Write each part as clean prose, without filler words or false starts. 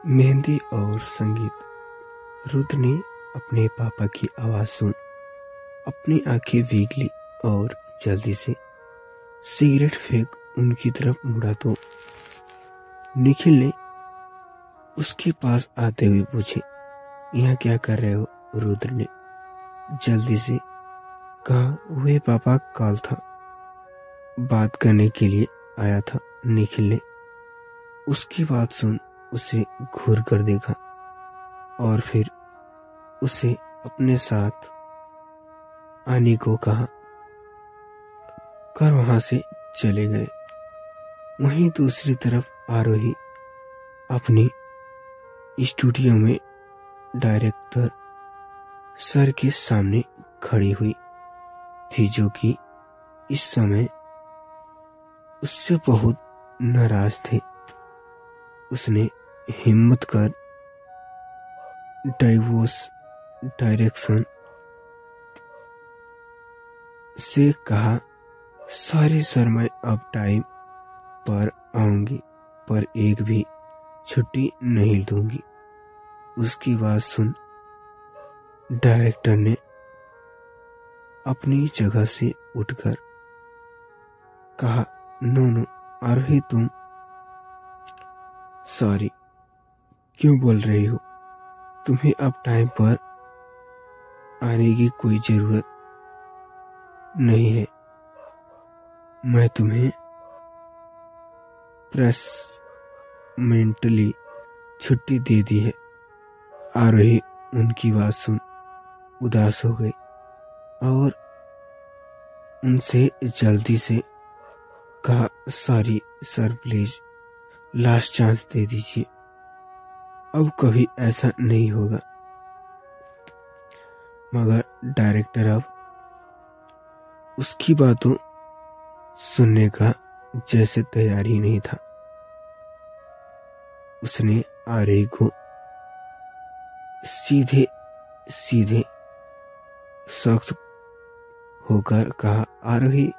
मेहंदी और संगीत। रुद्र ने अपने पापा की आवाज सुन अपनी आंखें भीग ली और जल्दी से सिगरेट फेंक उनकी तरफ मुड़ा तो निखिल ने उसके पास आते हुए पूछे, यहाँ क्या कर रहे हो? रुद्र ने जल्दी से कहा, वह पापा कॉल था, बात करने के लिए आया था। निखिल ने उसकी बात सुन उसे घूर कर देखा और फिर उसे अपने साथ आने को कहा कर वहां से चले गए। वहीं दूसरी तरफ आरोही अपनी स्टूडियो में डायरेक्टर सर के सामने खड़ी हुई थी, जो कि इस समय उससे बहुत नाराज थे। उसने हिम्मत कर डायरेक्शन से कहा, सॉरी सर, मैं अब टाइम पर आऊंगी पर एक भी छुट्टी नहीं दूंगी। उसकी बात सुन डायरेक्टर ने अपनी जगह से उठकर कहा, नो आरोही, तुम सॉरी क्यों बोल रही हो? तुम्हें अब टाइम पर आने की कोई जरूरत नहीं है। मैं तुम्हें प्रेसमेंटली छुट्टी दे दी है। आरोही उनकी बात सुन उदास हो गई और उनसे जल्दी से कहा, sorry sir, please last chance दे दीजिए, अब कभी ऐसा नहीं होगा। मगर डायरेक्टर अब उसकी बातों सुनने का जैसे तैयार ही नहीं था। उसने आरोही को सीधे सीधे सख्त होकर कहा, आरोही,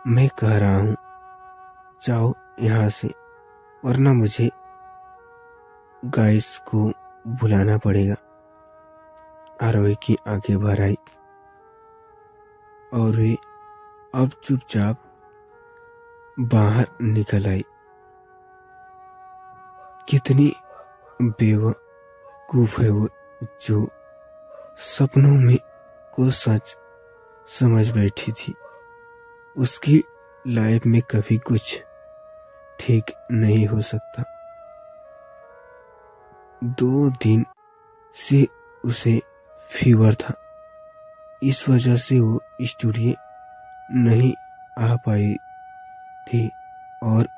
मैं कह रहा हूं जाओ यहाँ से, वरना मुझे गाइस को बुलाना पड़ेगा। आरोही की आंखें भर आई और वे अब चुपचाप बाहर निकल आई। कितनी बेवकूफ है वो, जो सपनों में को सच समझ बैठी थी। उसकी लाइफ में कभी कुछ ठीक नहीं हो सकता। 2 दिन से उसे फीवर था, इस वजह से वो स्टूडियो नहीं आ पाई थी और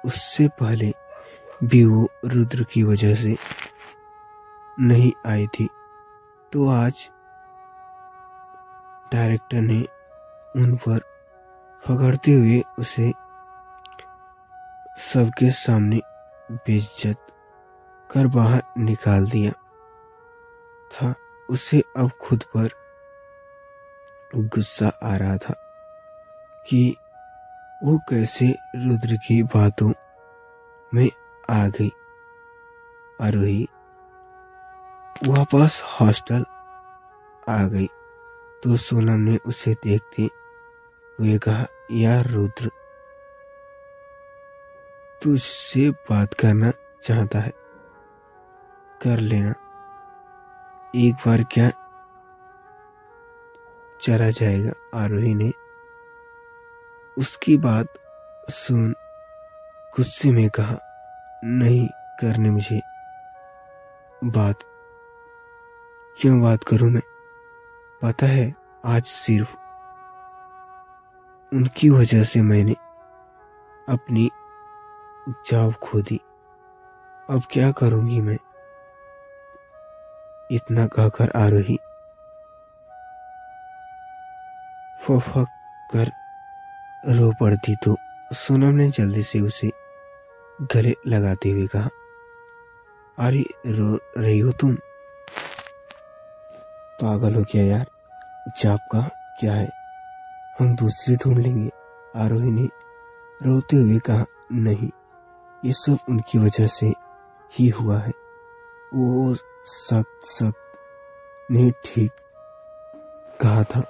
उससे पहले भी वो रुद्र की वजह से नहीं आई थी। तो आज डायरेक्टर ने उन पर पकड़ते हुए उसे सबके सामने बेइज्जत कर बाहर निकाल दिया था। उसे अब खुद पर गुस्सा आ रहा था कि वो कैसे रुद्र की बातों में आ गई। आरोही वापस हॉस्टल आ गई तो सोनम ने उसे देखते हुए कहा, यार रुद्र तुझसे बात करना चाहता है, कर लेना, एक बार क्या चला जाएगा। आरोही ने उसकी बात सुन गुस्से में कहा, नहीं करने मुझे बात। क्यों बात करूं मैं? पता है आज सिर्फ उनकी वजह से मैंने अपनी जॉब खो दी। अब क्या करूंगी मैं? इतना कहकर आरोही फफक कर रो पड़ती तो सोनम ने जल्दी से उसे गले लगाते हुए कहा, अरे रो रही हो तुम? पागल हो क्या यार? जॉब का क्या है, हम दूसरी ढूंढ लेंगे। आरोही ने रोते हुए कहा, नहीं, ये सब उनकी वजह से ही हुआ है। वो सख्त सख्त ने ठीक कहा था।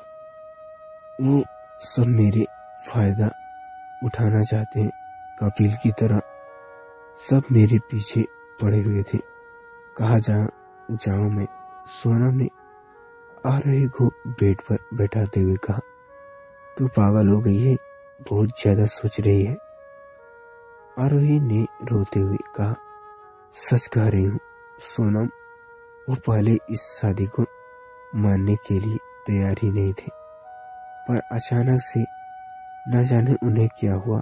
वो सब मेरे फायदा उठाना चाहते हैं, कपिल की तरह सब मेरे पीछे पड़े हुए थे। कहा जाऊं मैं? सोनम ने आरोही को बेड पर बैठाते हुए कहा। तू पागल हो गई है, बहुत ज्यादा सोच रही है। आरोही ने रोते हुए कहा, सच कह रही हूँ सोनम। वो पहले इस शादी को मानने के लिए तैयार ही नहीं थे, पर अचानक से न जाने उन्हें क्या हुआ,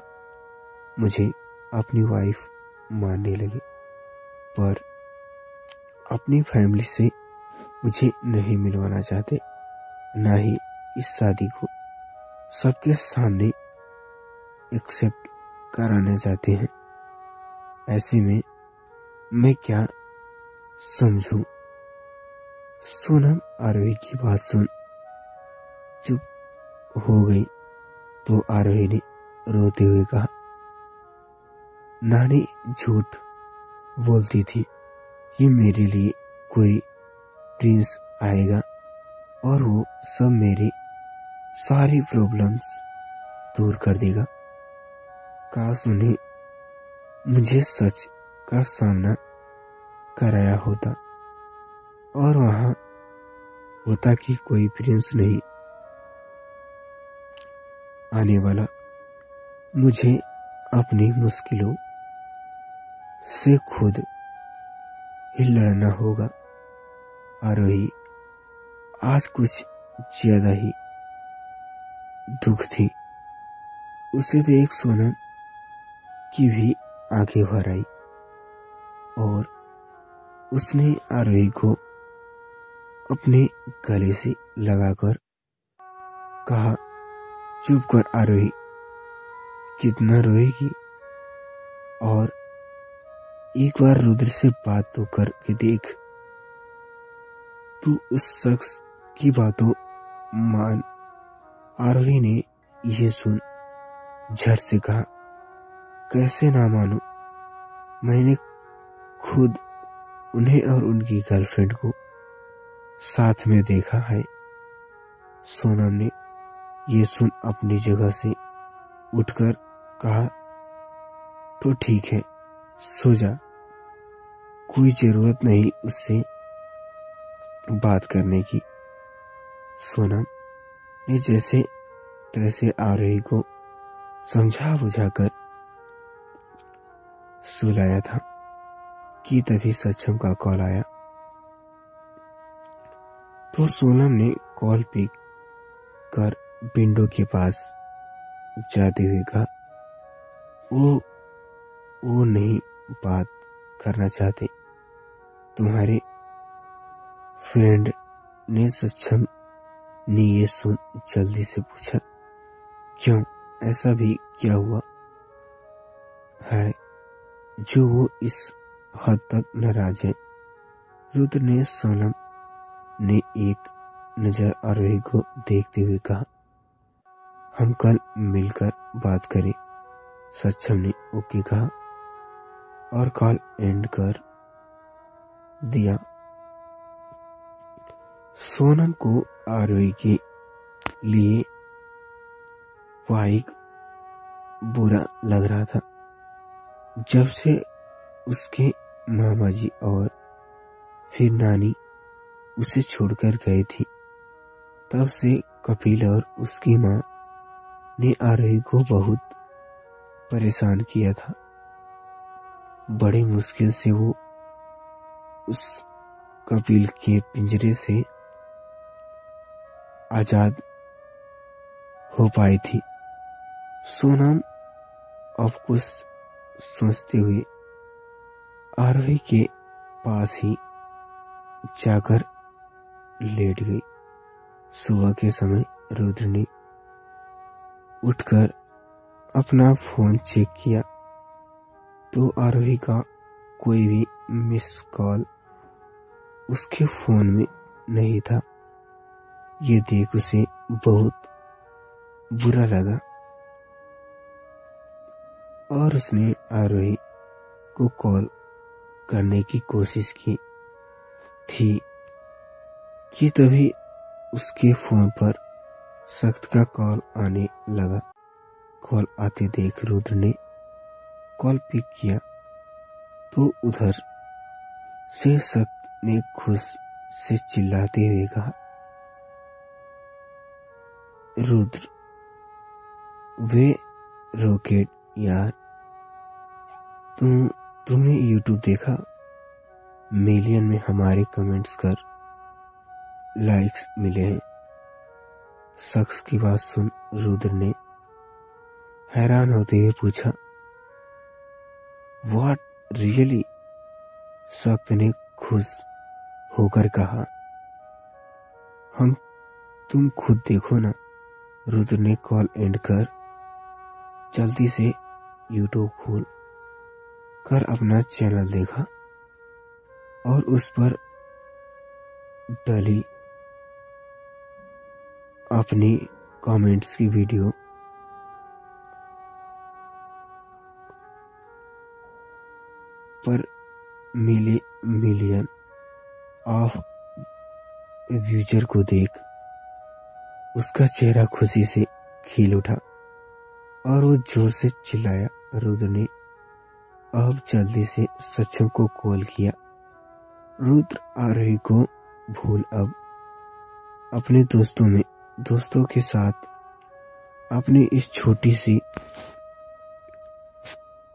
मुझे अपनी वाइफ मानने लगे। पर अपनी फैमिली से मुझे नहीं मिलवाना चाहते, ना ही इस शादी को सबके सामने एक्सेप्ट कराना चाहते हैं। ऐसे में मैं क्या समझूं? सोनम आरोही की बात सुन चुप हो गई तो आरोही ने रोते हुए कहा, नानी झूठ बोलती थी कि मेरे लिए कोई प्रिंस आएगा और वो सब मेरी सारी प्रॉब्लम्स दूर कर देगा। काश उन्हें मुझे सच का सामना कराया होता और वहां होता कि कोई प्रिंस नहीं आने वाला। मुझे अपनी मुश्किलों से खुद ही लड़ना होगा। आरोही आज कुछ ज्यादा ही दुख थी। उसे देख सोनम की भी आंखें भर आई और उसने आरोही को अपने गले से लगाकर कहा, चुप कर आरोही, कितना रोएगी? और एक बार रुद्र से बात तो करके देख। तू उस शख्स की बातों मान। आरोही ने यह सुन झट से कहा, कैसे ना मानूं? मैंने खुद उन्हें और उनकी गर्लफ्रेंड को साथ में देखा है। सोनम ने ये सुन अपनी जगह से उठकर कहा, तो ठीक है, सो जा। कोई जरूरत नहीं उससे बात करने की। सोनम ने जैसे तैसे आरोही को समझा बुझाकर सुलाया था कि तभी सक्षम का कॉल आया। तो सोनम ने कॉल पिक कर विंडो के पास जाते हुए कहा, वो नहीं बात करना चाहते। तुम्हारे फ्रेंड ने सक्षम ने ये सुन जल्दी से पूछा, क्यों, ऐसा भी क्या हुआ है जो वो इस हद तक नाराज है? रुद्र ने सोनम ने एक नजर आरोही को देखते हुए कहा, हम कल मिलकर बात करें। सक्षम ने ओके कहा और कॉल एंड कर दिया। सोनम को आरोही के लिए वाहिक बुरा लग रहा था। जब से उसके मामा जी और फिर नानी उसे छोड़कर गए थी, तब से कपिल और उसकी माँ ने आरोही को बहुत परेशान किया था। बड़ी मुश्किल से वो उस कपिल के पिंजरे से आजाद हो पाई थी। सोनम अब कुछ सोचते हुए आरोही के पास ही जाकर लेट गई। सुबह के समय रुद्र ने उठकर अपना फोन चेक किया तो आरोही का कोई भी मिस कॉल उसके फोन में नहीं था। ये देख उसे बहुत बुरा लगा और उसने आरोही को कॉल करने की कोशिश की, थी कि तभी उसके फोन पर सख्त का कॉल आने लगा। कॉल आते देख रुद्र ने कॉल पिक किया तो उधर से सख्त ने खुश से चिल्लाते हुए कहा, रुद्र वे रॉकेट यार, तुमने यूट्यूब देखा? मिलियन में हमारे कमेंट्स कर लाइक्स मिले हैं। शख्स की बात सुन रुद्र ने हैरान होते हुए पूछा, व्हाट रियली? सख्त ने खुश होकर कहा, तुम खुद देखो ना। रुद्र ने कॉल एंड कर जल्दी से यूट्यूब खोल कर अपना चैनल देखा और उस पर डली अपनी कमेंट्स की वीडियो पर मिले मिलियन ऑफ व्यूजर को देख उसका चेहरा खुशी से खिल उठा और वो जोर से चिल्लाया। रुद्र ने अब जल्दी से सक्षम को कॉल किया। रुद्र आरोही को भूल अब अपने दोस्तों के साथ अपनी इस छोटी सी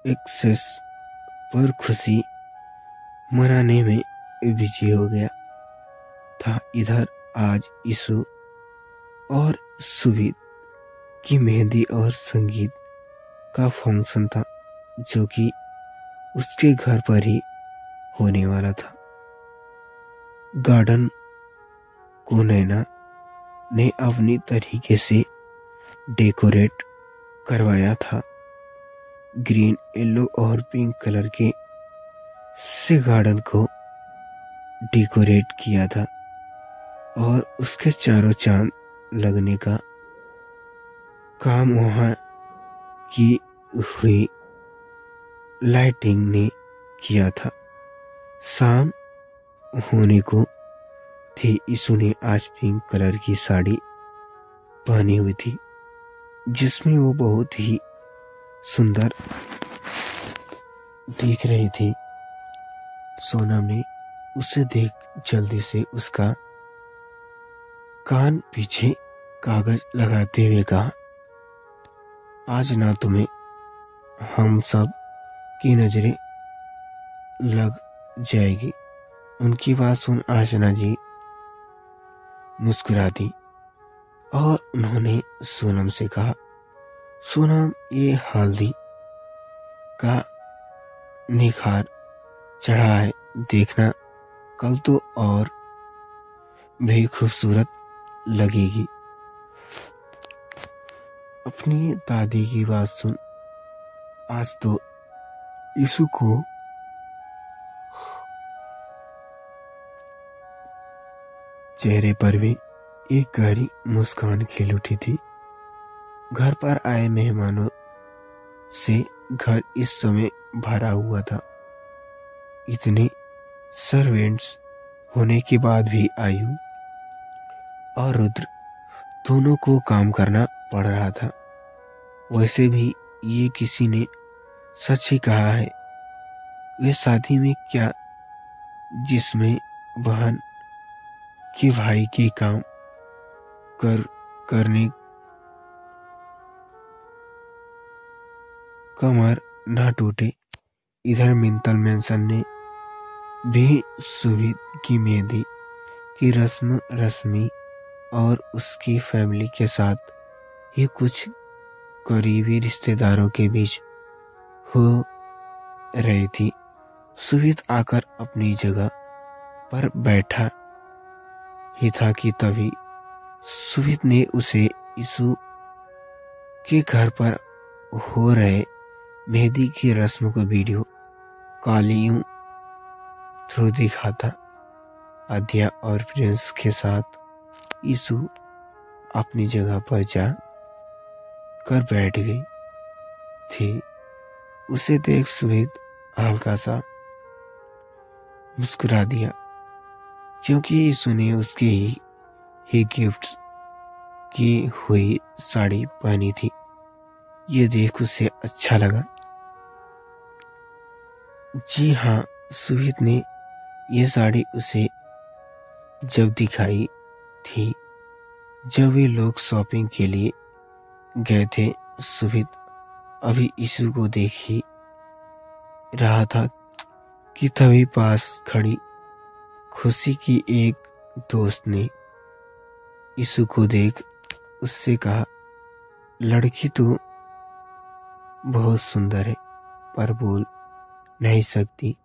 एक्सेस पर खुशी मनाने में बिजी हो गया था। इधर आज ईशु और सुबीत की मेहंदी और संगीत का फंक्शन था जो कि उसके घर पर ही होने वाला था। गार्डन को नैना ने अपनी तरीके से डेकोरेट करवाया था। ग्रीन, येलो और पिंक कलर के से गार्डन को डेकोरेट किया था और उसके चारों चांद लगने का काम वहां की हुई लाइटिंग ने किया था। शाम होने को थी। ईशु ने आज पिंक कलर की साड़ी पहनी हुई थी जिसमें वो बहुत ही सुंदर दिख रही थी। सोनम ने उसे देख जल्दी से उसका कान पीछे कागज लगाते हुए कहा, आज ना तुम्हें हम सब की नजरें लग जाएगी। उनकी बात सुन अर्चना जी मुस्कुरा दी और उन्होंने सोनम से कहा, सोनम ये हल्दी का निखार चढ़ा है, देखना कल तो और भी खूबसूरत लगेगी। अपनी दादी की बात सुन आज तो यीशु को चेहरे पर भी एक गहरी मुस्कान खिल उठी थी। घर पर आए मेहमानों से घर इस समय भरा हुआ था। इतने सर्वेंट्स होने के बाद भी आयु और रुद्र दोनों को काम करना पड़ रहा था। वैसे भी ये किसी ने सच ही कहा है, वे शादी में क्या जिसमें बहन के भाई के काम करने कमर ना टूटे। इधर मिंतल मेंशन ने भी सुबीत की मेहंदी की रस्मी और उसकी फैमिली के साथ ही कुछ करीबी रिश्तेदारों के बीच हो रही थी। सुबीत आकर अपनी जगह पर बैठा ही था कि तभी सुबीत ने उसे यीशु के घर पर हो रहे मेहंदी की रस्म को वीडियो कॉलिंग थ्रू दिखा था। आद्या और प्रिंस के साथ यीशु अपनी जगह पर जा कर बैठ गई थी। उसे देख सुबीत हल्का सा मुस्कुरा दिया क्योंकि यीशु ने उसके ही गिफ्ट की हुई साड़ी पहनी थी। ये देख उसे अच्छा लगा। जी हाँ, सुहित ने ये साड़ी उसे जब दिखाई थी जब वे लोग शॉपिंग के लिए गए थे। सुहित अभी यीशु को देख ही रहा था कि तभी पास खड़ी खुशी की एक दोस्त ने यीशु को देख उससे कहा, लड़की तो बहुत सुंदर है पर बोल नहीं सकती।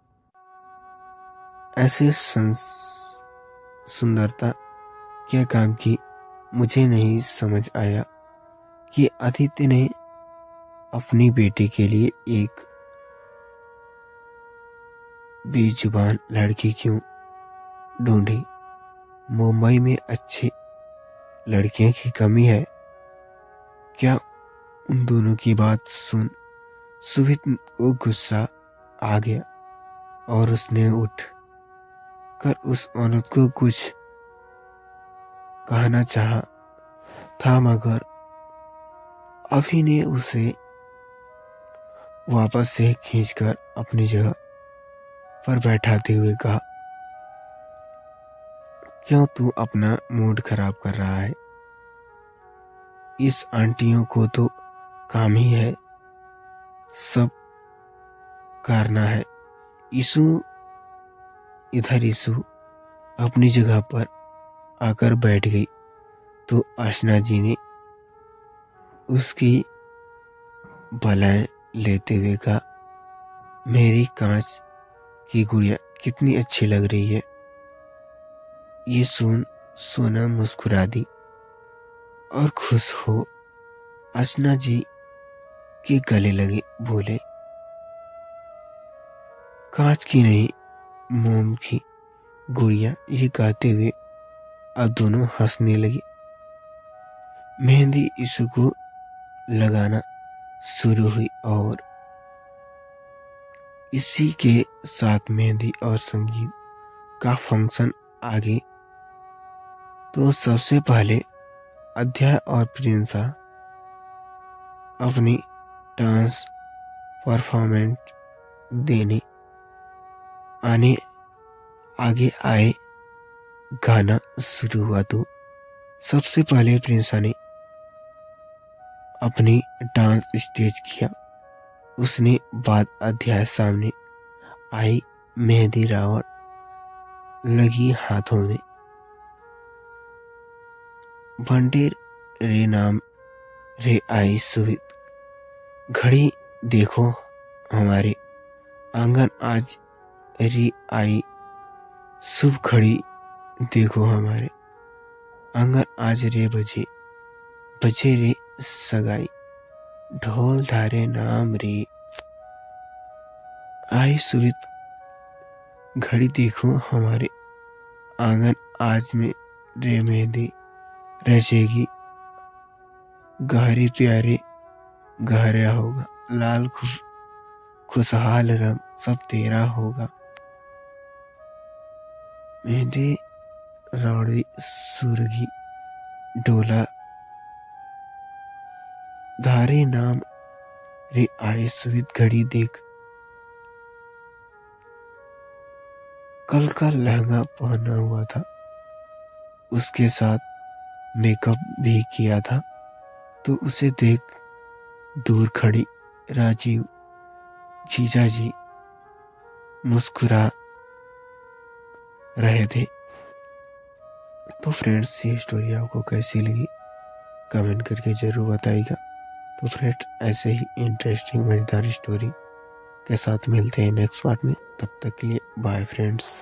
ऐसे सुंदरता क्या काम की? मुझे नहीं समझ आया कि आदित्य ने अपनी बेटी के लिए एक बेजुबान लड़की क्यों ढूंढी। मुंबई में अच्छी लड़कियों की कमी है क्या? उन दोनों की बात सुन सुहित को गुस्सा आ गया और उसने उठ कर उस औरत को कुछ कहना चाहा था, मगर अभी ने उसे वापस से खींचकर अपनी जगह पर बैठाते हुए कहा, क्यों तू अपना मूड खराब कर रहा है? इस आंटियों को तो काम ही है सब करना है। यीशु अपनी जगह पर आकर बैठ गई तो अर्चना जी ने उसकी बलाएं लेते हुए कहा, मेरी कांच की गुड़िया कितनी अच्छी लग रही है। ये सुन सोना मुस्कुरा दी और खुश हो अर्चना जी के गले लगे, बोले, कांच की नहीं मोम की गुड़िया। ये कहते हुए अब दोनों हंसने लगे। मेहंदी यीशु को लगाना शुरू हुई और इसी के साथ मेहंदी और संगीत का फंक्शन आगे। तो सबसे पहले अध्याय और प्रिंसा अपनी डांस परफॉर्मेंस देने आगे आए। गाना शुरू हुआ तो सबसे पहले प्रिंसा ने अपनी डांस स्टेज किया। उसने बाद अध्याय सामने आई मेहंदी रावण लगी हाथों में। बंडेर रे नाम रे आई सुहित, घड़ी देखो हमारे आंगन आज रे आई। शुभ घड़ी देखो हमारे आंगन आज रे बजे रे सगाई। ढोल धारे नाम रे आई सुहित, घड़ी देखो हमारे आंगन आज में रे मेहंदी रचेगी। गहरे प्यारे गहरा होगा, लाल खुशहाल रंग सब तेरा होगा। मेहंदी रावड़ी सुरगी डोला धारे नाम रे आए सुहित, घड़ी देख। कल का लहंगा पहना हुआ था, उसके साथ मेकअप भी किया था। तो उसे देख दूर खड़ी राजीव जीजा जी मुस्कुरा रहे थे। तो फ्रेंड्स, ये स्टोरी आपको कैसी लगी कमेंट करके जरूर बताइएगा। तो फ्रेंड्स, ऐसे ही इंटरेस्टिंग मजेदार स्टोरी के साथ मिलते हैं नेक्स्ट पार्ट में। तब तक के लिए बाय फ्रेंड्स।